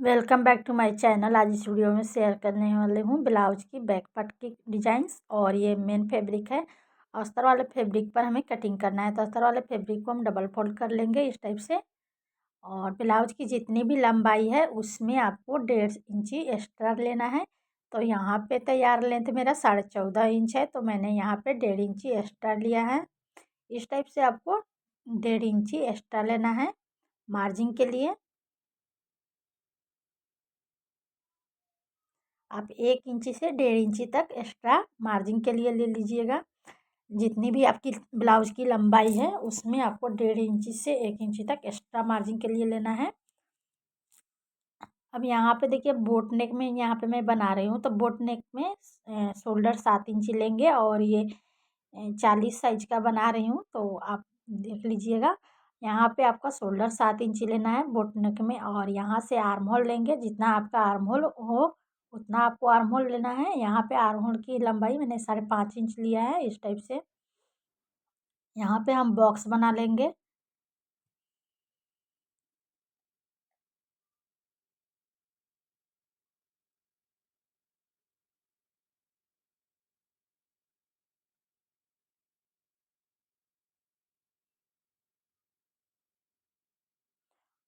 Welcome back to my channel. आज इस video में शेयर करने वाले हूँ ब्लाउज की बैक पार्ट की डिजाइंस। और ये मेन फैब्रिक है। अस्तर वाले फैब्रिक पर हमें कटिंग करना है, तो अस्तर वाले फैब्रिक को हम डबल फोल्ड कर लेंगे इस टाइप से। और ब्लाउज की जितनी भी लंबाई है उसमें आपको 1.5 इंची एक्स्ट्रा लेना है। तो यहाँ पे तैयार लेंथ मेरा 14.5 इंच है, तो मैंने यहाँ पे 1.5 इंची एक्स्ट्रा लिया है। इस टाइप से आपको 1.5 इंची एक्स्ट्रा लेना है मार्जिन के लिए। आप 1 इंची से 1.5 इंची तक एक्स्ट्रा मार्जिन के लिए ले लीजिएगा। जितनी भी आपकी ब्लाउज की लंबाई है उसमें आपको 1.5 इंची से 1 इंची तक एक्स्ट्रा मार्जिन के लिए लेना है। अब यहाँ पे देखिए बोट नेक में यहाँ पे मैं बना रही हूँ, तो बोट नेक में शोल्डर 7 इंची लेंगे और ये 40 साइज का बना रही हूँ, तो आप देख लीजिएगा। यहाँ पे आपका शोल्डर 7 इंची लेना है बोट नेक में, और यहाँ से आर्म होल लेंगे। जितना आपका आर्म होल हो उतना आपको आर्म होल लेना है। यहाँ पे आर्म होल की लंबाई मैंने 5.5 इंच लिया है इस टाइप से। यहाँ पे हम बॉक्स बना लेंगे।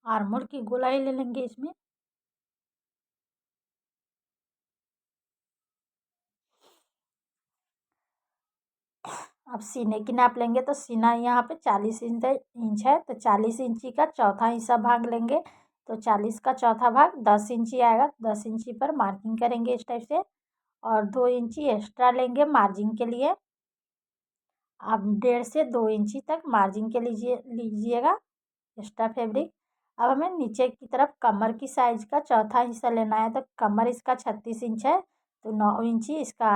आर्म होल की गोलाई ले लेंगे इसमें। अब सीने की नाप लेंगे, तो सीना यहाँ पे 40 इंच है, तो 40 इंची का चौथा हिस्सा भाग लेंगे। तो 40 का चौथा भाग 10 इंची आएगा। 10 इंची पर मार्किंग करेंगे इस टाइप से, और 2 इंची एक्स्ट्रा लेंगे मार्जिन के लिए। आप 1.5 से 2 इंची तक मार्जिन के लीजिएगा एक्स्ट्रा फैब्रिक। अब हमें नीचे की तरफ कमर की साइज का चौथा हिस्सा लेना है, तो कमर इसका 36 इंच है, तो 9 इंची इसका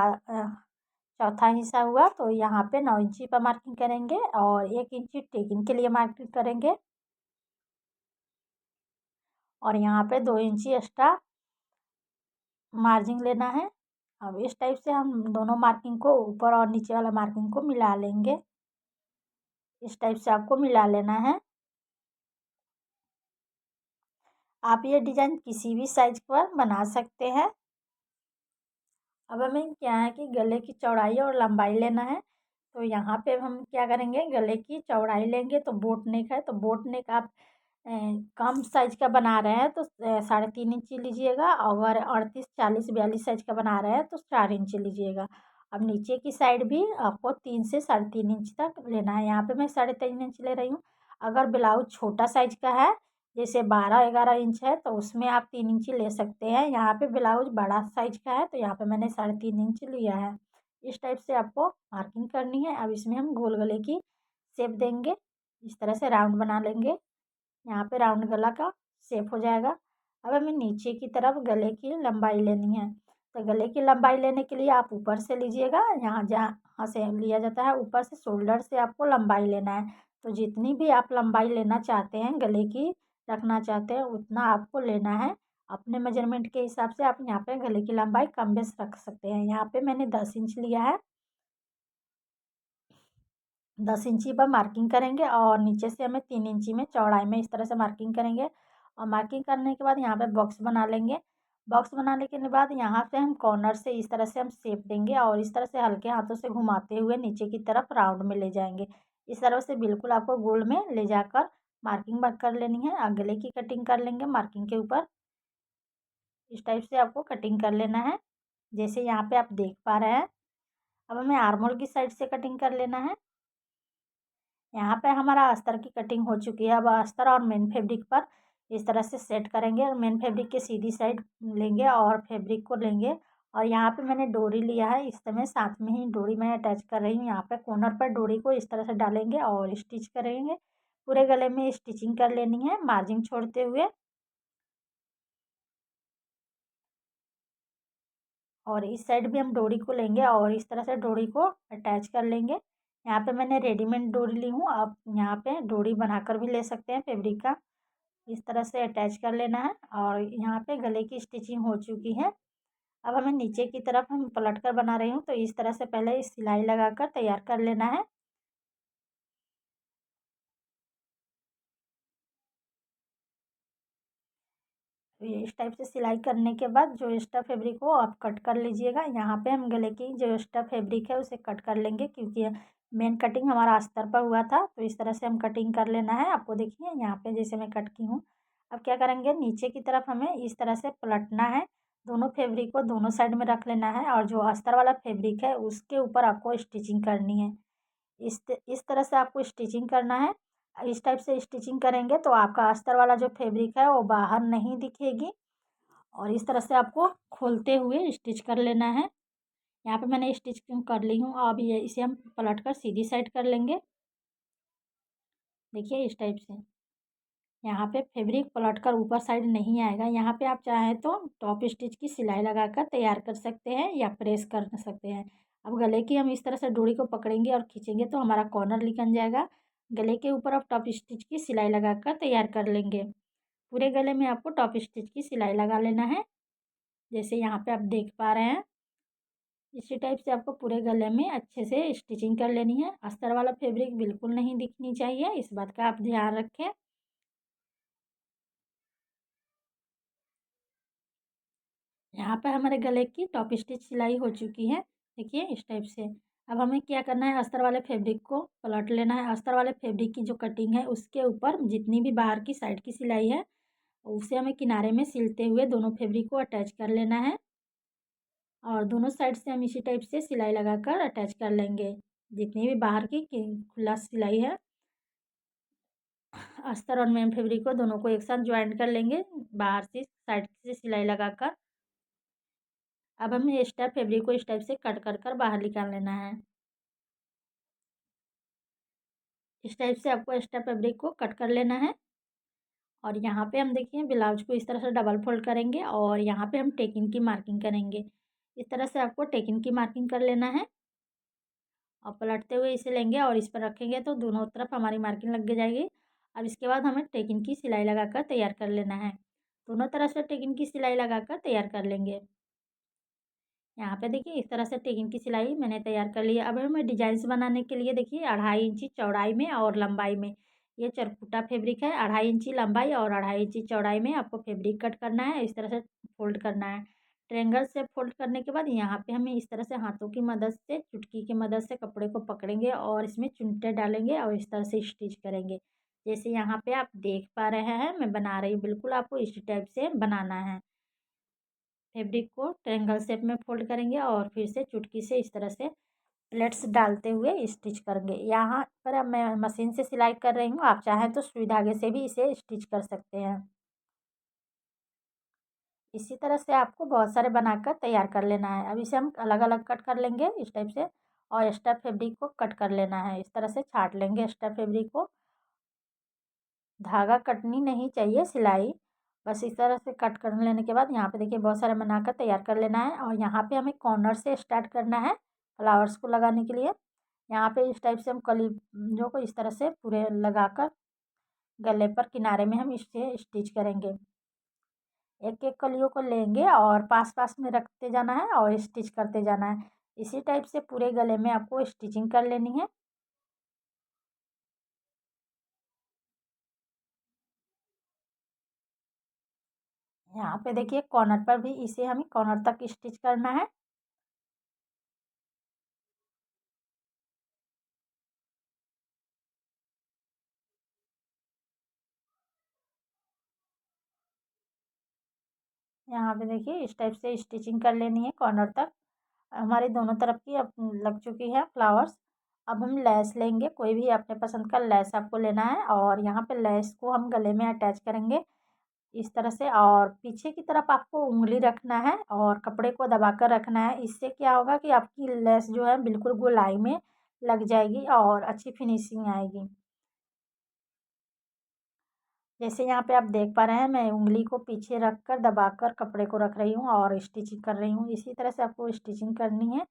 चौथा हिस्सा हुआ। तो यहाँ पे 9 इंची पर मार्किंग करेंगे और 1 इंची टेकिंग के लिए मार्किंग करेंगे, और यहाँ पे 2 इंची एक्स्ट्रा मार्जिन लेना है। अब इस टाइप से हम दोनों मार्किंग को, ऊपर और नीचे वाला मार्किंग को मिला लेंगे। इस टाइप से आपको मिला लेना है। आप ये डिज़ाइन किसी भी साइज पर बना सकते हैं। अब हमें क्या है कि गले की चौड़ाई और लंबाई लेना है। तो यहाँ पे हम क्या करेंगे, गले की चौड़ाई लेंगे। तो बोट नेक है, तो बोट नेक आप कम साइज का बना रहे हैं तो 3.5 इंची लीजिएगा। अगर 38, 40, 42 साइज का बना रहे हैं तो 4 इंची लीजिएगा। अब नीचे की साइड भी आपको 3 से 3.5 इंच तक लेना है। यहाँ पे मैं 3.5 इंच ले रही हूँ। अगर ब्लाउज छोटा साइज का है, जैसे 12, 11 इंच है, तो उसमें आप 3 इंची ले सकते हैं। यहाँ पे ब्लाउज बड़ा साइज का है, तो यहाँ पे मैंने 3.5 इंच लिया है। इस टाइप से आपको मार्किंग करनी है। अब इसमें हम गोल गले की शेप देंगे। इस तरह से राउंड बना लेंगे। यहाँ पे राउंड गला का शेप हो जाएगा। अब हमें नीचे की तरफ गले की लंबाई लेनी है। तो गले की लंबाई लेने के लिए आप ऊपर से लीजिएगा। यहाँ जहाँ से लिया जाता है ऊपर से, शोल्डर से आपको लंबाई लेना है। तो जितनी भी आप लंबाई लेना चाहते हैं, गले की रखना चाहते हैं, उतना आपको लेना है। अपने मेजरमेंट के हिसाब से आप यहाँ पे गले की लंबाई कम बेस रख सकते हैं। यहाँ पे मैंने 10 इंच लिया है। 10 इंची पर मार्किंग करेंगे, और नीचे से हमें 3 इंची में चौड़ाई में इस तरह से मार्किंग करेंगे। और मार्किंग करने के बाद यहाँ पे बॉक्स बना लेंगे। बॉक्स बनाने के बाद यहाँ से हम कॉर्नर से इस तरह से हम शेप देंगे, और इस तरह से हल्के हाथों से घुमाते हुए नीचे की तरफ राउंड में ले जाएंगे। इस तरह से बिल्कुल आपको गोल में ले जाकर मार्किंग कर लेनी है। अगले की कटिंग कर लेंगे मार्किंग के ऊपर। इस टाइप से आपको कटिंग कर लेना है, जैसे यहाँ पे आप देख पा रहे हैं। अब हमें आर्मोल की साइड से कटिंग कर लेना है। यहाँ पे हमारा अस्तर की कटिंग हो चुकी है। अब अस्तर और मेन फैब्रिक पर इस तरह से सेट करेंगे, और मेन फैब्रिक के सीधी साइड लेंगे और फैब्रिक को लेंगे। और यहाँ पे मैंने डोरी लिया है, इस समय साथ में ही डोरी मैं अटैच कर रही हूँ। यहाँ पे कॉर्नर पर डोरी को इस तरह से डालेंगे और स्टिच करेंगे। पूरे गले में स्टिचिंग कर लेनी है मार्जिन छोड़ते हुए। और इस साइड भी हम डोरी को लेंगे और इस तरह से डोरी को अटैच कर लेंगे। यहाँ पे मैंने रेडीमेड डोरी ली हूँ, आप यहाँ पे डोरी बनाकर भी ले सकते हैं फैब्रिक का। इस तरह से अटैच कर लेना है, और यहाँ पे गले की स्टिचिंग हो चुकी है। अब हमें नीचे की तरफ हम पलट कर बना रही हूँ, तो इस तरह से पहले सिलाई लगाकर तैयार कर लेना है। तो ये इस टाइप से सिलाई करने के बाद जो एक्स्ट्रा फैब्रिक हो आप कट कर लीजिएगा। यहाँ पे हम गले की जो एक्स्ट्रा फैब्रिक है उसे कट कर लेंगे, क्योंकि मेन कटिंग हमारा अस्तर पर हुआ था। तो इस तरह से हम कटिंग कर लेना है। आपको देखिए यहाँ पे जैसे मैं कट की हूँ। अब क्या करेंगे, नीचे की तरफ हमें इस तरह से पलटना है। दोनों फैब्रिक को दोनों साइड में रख लेना है और जो अस्तर वाला फैब्रिक है उसके ऊपर आपको स्टिचिंग करनी है। इस तरह से आपको स्टिचिंग करना है। इस टाइप से स्टिचिंग करेंगे तो आपका अस्तर वाला जो फैब्रिक है वो बाहर नहीं दिखेगी। और इस तरह से आपको खोलते हुए स्टिच कर लेना है। यहाँ पे मैंने स्टिच कर ली हूँ। अब ये इसे हम पलट कर सीधी साइड कर लेंगे। देखिए इस टाइप से यहाँ पे फैब्रिक पलट कर ऊपर साइड नहीं आएगा। यहाँ पे आप चाहें तो टॉप स्टिच की सिलाई लगाकर तैयार कर सकते हैं या प्रेस कर सकते हैं। अब गले की हम इस तरह से डोरी को पकड़ेंगे और खींचेंगे तो हमारा कॉर्नर निकल जाएगा। गले के ऊपर आप टॉप स्टिच की सिलाई लगाकर तैयार कर लेंगे। पूरे गले में आपको टॉप स्टिच की सिलाई लगा लेना है, जैसे यहाँ पे आप देख पा रहे हैं। इसी टाइप से आपको पूरे गले में अच्छे से स्टिचिंग कर लेनी है। अस्तर वाला फैब्रिक बिल्कुल नहीं दिखनी चाहिए, इस बात का आप ध्यान रखें। यहाँ पे हमारे गले की टॉप स्टिच सिलाई हो चुकी है। देखिए इस टाइप से। अब हमें क्या करना है, अस्तर वाले फैब्रिक को पलट लेना है। अस्तर वाले फैब्रिक की जो कटिंग है उसके ऊपर जितनी भी बाहर की साइड की सिलाई है उसे हमें किनारे में सिलते हुए दोनों फैब्रिक को अटैच कर लेना है। और दोनों साइड से हम इसी टाइप से सिलाई लगाकर अटैच कर लेंगे। जितनी भी बाहर की खुला सिलाई है, अस्तर और मेन फैब्रिक को दोनों को एक साथ ज्वाइन कर लेंगे बाहर से साइड से सिलाई लगाकर। अब हमें एक्स्ट्रा फैब्रिक को इस टाइप से कट कर कर बाहर निकाल लेना है। इस टाइप से आपको एक्स्ट्रा फैब्रिक को कट कर लेना है। और यहाँ पे हम देखिए ब्लाउज को इस तरह से डबल फोल्ड करेंगे और यहाँ पे हम टेकिंग की मार्किंग करेंगे। इस तरह से आपको टेकिंग की मार्किंग कर लेना है और पलटते हुए इसे लेंगे और इस पर रखेंगे तो दोनों तरफ हमारी मार्किंग लग जाएगी। अब इसके बाद हमें टेकिंग की सिलाई लगाकर तैयार कर लेना है। दोनों तरफ से टेकिंग की सिलाई लगाकर तैयार कर लेंगे। यहाँ पे देखिए इस तरह से टेकिंग की सिलाई मैंने तैयार कर ली है। अब हमें डिजाइन्स बनाने के लिए देखिए 2.5 इंची चौड़ाई में और लंबाई में ये चरकुटा फैब्रिक है। 2.5 इंची लंबाई और 2.5 इंची चौड़ाई में आपको फैब्रिक कट करना है। इस तरह से फोल्ड करना है। ट्रायंगल से फोल्ड करने के बाद यहाँ पे हमें इस तरह से हाथों की मदद से चुटकी की मदद से कपड़े को पकड़ेंगे और इसमें चुनटे डालेंगे और इस तरह से स्टिच करेंगे। जैसे यहाँ पे आप देख पा रहे हैं मैं बना रही हूँ, बिल्कुल आपको इसी टाइप से बनाना है। फैब्रिक को ट्रायंगल शेप में फोल्ड करेंगे और फिर से चुटकी से इस तरह से प्लेट्स डालते हुए स्टिच करेंगे। यहाँ पर अब मैं मशीन से सिलाई कर रही हूँ, आप चाहें तो सुई धागे से भी इसे स्टिच कर सकते हैं। इसी तरह से आपको बहुत सारे बनाकर तैयार कर लेना है। अब इसे हम अलग अलग कट कर लेंगे इस टाइप से और एक्स्ट्रा फैब्रिक को कट कर लेना है। इस तरह से छाट लेंगे एक्स्ट्रा फैब्रिक को। धागा कटनी नहीं चाहिए सिलाई, बस इस तरह से कट कर लेने के बाद यहाँ पे देखिए बहुत सारे बनाकर तैयार कर लेना है। और यहाँ पे हमें कॉर्नर से स्टार्ट करना है फ्लावर्स को लगाने के लिए। यहाँ पे इस टाइप से हम कलीजों को इस तरह से पूरे लगाकर गले पर किनारे में हम इसे स्टिच करेंगे। एक एक कलियों को लेंगे और पास पास में रखते जाना है और स्टिच करते जाना है। इसी टाइप से पूरे गले में आपको स्टिचिंग कर लेनी है। यहाँ पे देखिए कॉर्नर पर भी इसे हमें कॉर्नर तक स्टिच करना है। यहाँ पे देखिए इस टाइप से स्टिचिंग कर लेनी है कॉर्नर तक। हमारी दोनों तरफ की अब लग चुकी है फ्लावर्स। अब हम लेस लेंगे, कोई भी अपने पसंद का लेस आपको लेना है और यहाँ पे लेस को हम गले में अटैच करेंगे इस तरह से। और पीछे की तरफ आपको उंगली रखना है और कपड़े को दबाकर रखना है। इससे क्या होगा कि आपकी लेस जो है बिल्कुल गोलाई में लग जाएगी और अच्छी फिनिशिंग आएगी। जैसे यहाँ पे आप देख पा रहे हैं मैं उंगली को पीछे रख कर दबाकर कपड़े को रख रही हूँ और स्टिचिंग कर रही हूँ। इसी तरह से आपको स्टिचिंग करनी है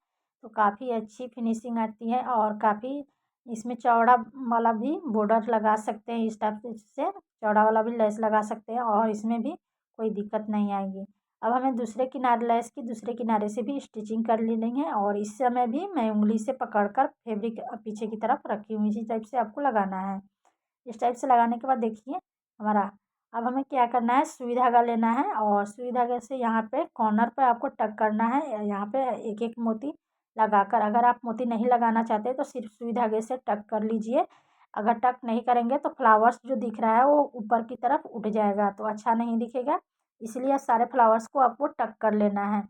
तो काफ़ी अच्छी फिनिशिंग आती है। और काफ़ी इसमें चौड़ा वाला भी बॉर्डर लगा सकते हैं, इस टाइप से चौड़ा वाला भी लेस लगा सकते हैं और इसमें भी कोई दिक्कत नहीं आएगी। अब हमें दूसरे किनारे लेस की दूसरे किनारे से भी स्टिचिंग कर लेनी है और इस समय भी मैं उंगली से पकड़ कर फैब्रिक पीछे की तरफ रखी हूँ। इसी टाइप से आपको लगाना है। इस टाइप से लगाने के बाद देखिए हमारा अब हमें क्या करना है, सुई धागा लेना है और सुई धागे से यहाँ पे कॉर्नर पे आपको टक करना है। यहाँ पे एक एक मोती लगाकर, अगर आप मोती नहीं लगाना चाहते तो सिर्फ सुई धागे से टक कर लीजिए। अगर टक नहीं करेंगे तो फ्लावर्स जो दिख रहा है वो ऊपर की तरफ उठ जाएगा तो अच्छा नहीं दिखेगा, इसलिए सारे फ्लावर्स को आपको टक कर लेना है।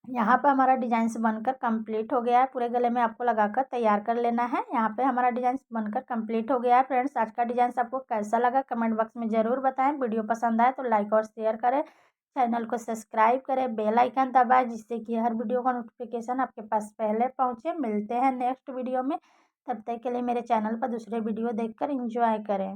यहाँ पे हमारा डिजाइन बनकर कंप्लीट हो गया है। पूरे गले में आपको लगाकर तैयार कर लेना है। यहाँ पे हमारा डिजाइन बनकर कंप्लीट हो गया है। फ्रेंड्स, आज का डिजाइन आपको कैसा लगा कमेंट बॉक्स में ज़रूर बताएं। वीडियो पसंद आए तो लाइक और शेयर करें, चैनल को सब्सक्राइब करें, बेल आइकन दबाएं जिससे कि हर वीडियो का नोटिफिकेशन आपके पास पहले पहुँचे। मिलते हैं नेक्स्ट वीडियो में, तब तक के लिए मेरे चैनल पर दूसरे वीडियो देखकर एंजॉय करें।